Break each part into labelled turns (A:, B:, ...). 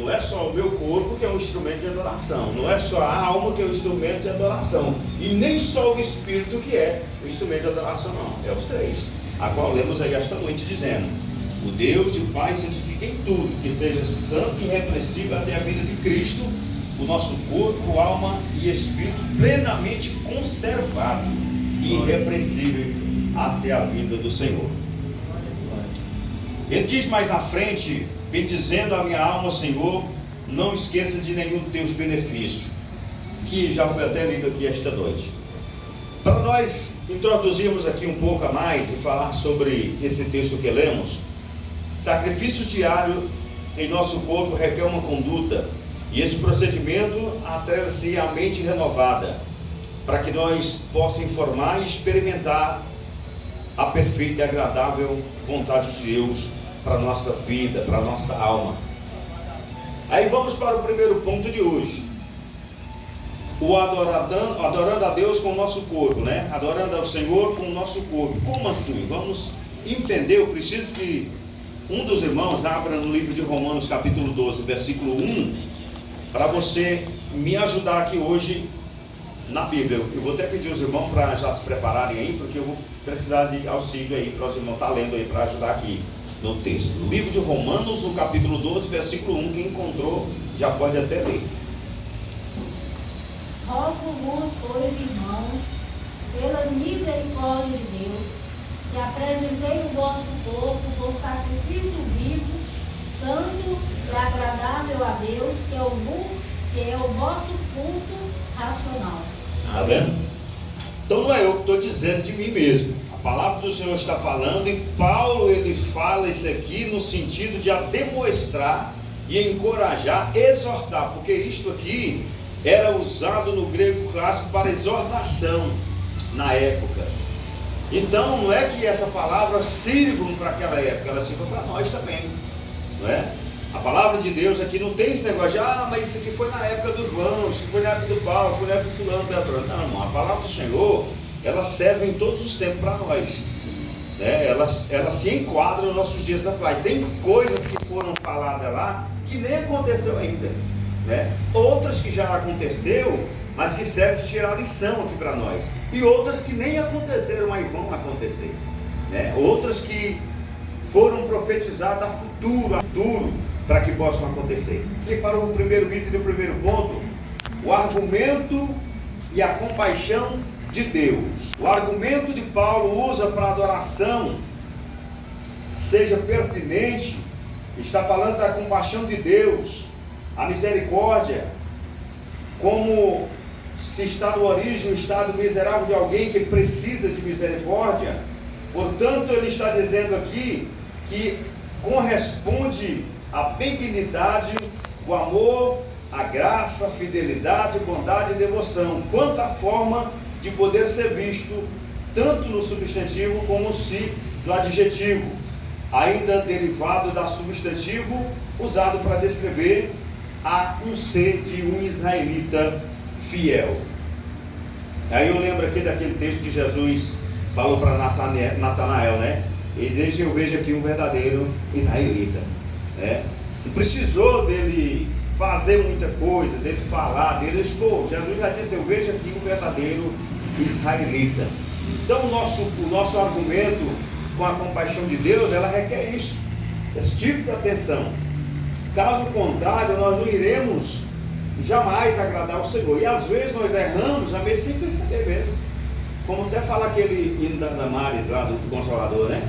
A: Não é só o meu corpo que é um instrumento de adoração, não é só a alma que é um instrumento de adoração, e nem só o espírito que é o instrumento de adoração, não. É os três, a qual lemos aí esta noite dizendo: o Deus de paz santifique em tudo, que seja santo e irrepreensível até a vida de Cristo, o nosso corpo, alma e espírito plenamente conservado e irrepreensível até a vinda do Senhor. Ele diz mais à frente: bendizendo a minha alma, Senhor, não esqueças de nenhum dos teus benefícios, que já foi até lido aqui esta noite. Para nós introduzirmos aqui um pouco a mais e falar sobre esse texto que lemos, sacrifício diário em nosso corpo requer uma conduta, e esse procedimento atrela-se à mente renovada, para que nós possamos informar e experimentar a perfeita e agradável vontade de Deus para a nossa vida, para a nossa alma. Aí vamos para o primeiro ponto de hoje: o adorando a Deus com o nosso corpo, né? Adorando ao Senhor com o nosso corpo. Como assim? Vamos entender. Eu preciso que um dos irmãos abra no livro de Romanos capítulo 12, versículo 1, para você me ajudar aqui hoje na Bíblia. Eu vou até pedir os irmãos para já se prepararem aí, porque eu vou precisar de auxílio aí para os irmãos estar lendo aí para ajudar aqui no texto. O livro de Romanos, no capítulo 12, versículo 1, quem encontrou já pode até ler.
B: Rogo-vos, pois, irmãos, pelas misericórdias de Deus, que apresentei o vosso corpo por sacrifício vivo, santo e agradável a Deus, que é o vosso culto racional.
A: Está vendo? Então não é eu que estou dizendo de mim mesmo. A palavra do Senhor está falando, e Paulo ele fala isso aqui no sentido de demonstrar e encorajar, exortar, porque isto aqui era usado no grego clássico para exortação na época. Então não é que essa palavra sirva para aquela época, ela sirva para nós também, não é? A palavra de Deus aqui não tem esse negócio de, mas isso aqui foi na época do João, isso foi na época do Paulo, foi na época do fulano, Beltrano. Não, irmão, a palavra do Senhor, ela serve em todos os tempos para nós, né? Ela se enquadra nos nossos dias atuais. Tem coisas que foram faladas lá que nem aconteceu ainda, né? Outras que já aconteceu, mas que servem de tirar lição aqui para nós, e outras que nem aconteceram, mas vão acontecer, né? Outras que foram profetizadas a futuro, para que possam acontecer. E para o primeiro item do primeiro ponto, o argumento e a compaixão de Deus. O argumento de Paulo usa para a adoração seja pertinente, está falando da compaixão de Deus, a misericórdia, como se está no origem, o estado miserável de alguém que precisa de misericórdia. Portanto, ele está dizendo aqui que corresponde à benignidade, o amor, a graça, a fidelidade, bondade e devoção, quanto à forma de poder ser visto, tanto no substantivo como no adjetivo, ainda derivado da substantivo, usado para descrever um ser de um israelita fiel. Aí eu lembro aqui daquele texto que Jesus falou para Natanael, né? Eu vejo aqui um verdadeiro israelita, né? Não precisou dele fazer muita coisa, dele falar, dele expor. Jesus já disse: eu vejo aqui um verdadeiro israelita. Então o nosso argumento com a compaixão de Deus, ela requer isso, esse tipo de atenção. Caso contrário, nós não iremos jamais agradar o Senhor. E às vezes nós erramos, às vezes sem perceber mesmo. Como até fala aquele hino da Damares lá do Consolador, né?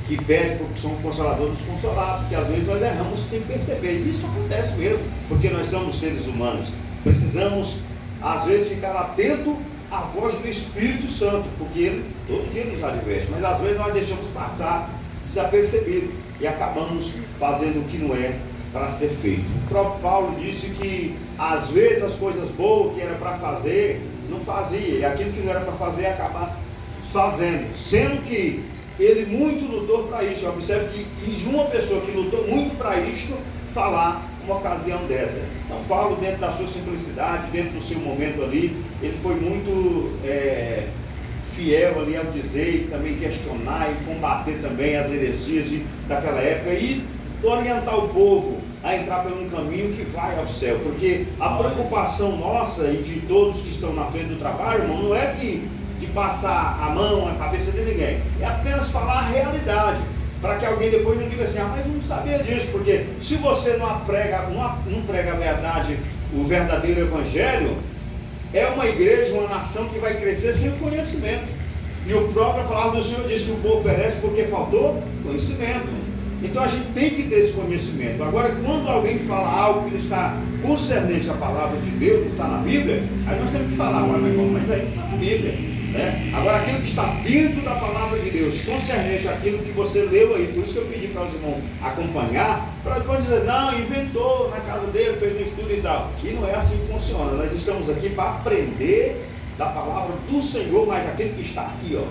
A: Que pede porque somos consoladores dos consolados, porque às vezes nós erramos sem perceber. E isso acontece mesmo, porque nós somos seres humanos. Precisamos, às vezes, ficar atento à voz do Espírito Santo, porque Ele todo dia nos adverte, mas às vezes nós deixamos passar desapercebido e acabamos fazendo o que não é para ser feito. O próprio Paulo disse que às vezes as coisas boas que era para fazer, não fazia, e aquilo que não era para fazer, acaba fazendo, sendo que ele muito lutou para isso. Observe que de uma pessoa que lutou muito para isto, falar uma ocasião dessa. Então Paulo, dentro da sua simplicidade, dentro do seu momento ali, ele foi muito fiel ali ao dizer, e também questionar e combater também as heresias daquela época, e orientar o povo a entrar por um caminho que vai ao céu, porque a preocupação nossa e de todos que estão na frente do trabalho, irmão, não é de passar a mão na cabeça de ninguém, é apenas falar a realidade, para que alguém depois não diga assim, mas não sabia disso, porque se você não prega a verdade, o verdadeiro evangelho, é uma igreja, uma nação que vai crescer sem conhecimento, e a própria palavra do Senhor diz que o povo perece porque faltou conhecimento. Então a gente tem que ter esse conhecimento. Agora, quando alguém fala algo que está concernente à palavra de Deus, que está na Bíblia, aí nós temos que falar, meu irmão, mas aí não está na Bíblia, né? Agora, aquilo que está dentro da palavra de Deus, concernente àquilo que você leu aí, por isso que eu pedi para os irmãos acompanhar, para depois dizer, não, inventou na casa dele, fez um estudo e tal. E não é assim que funciona. Nós estamos aqui para aprender da palavra do Senhor, mas aquele que está aqui, ó,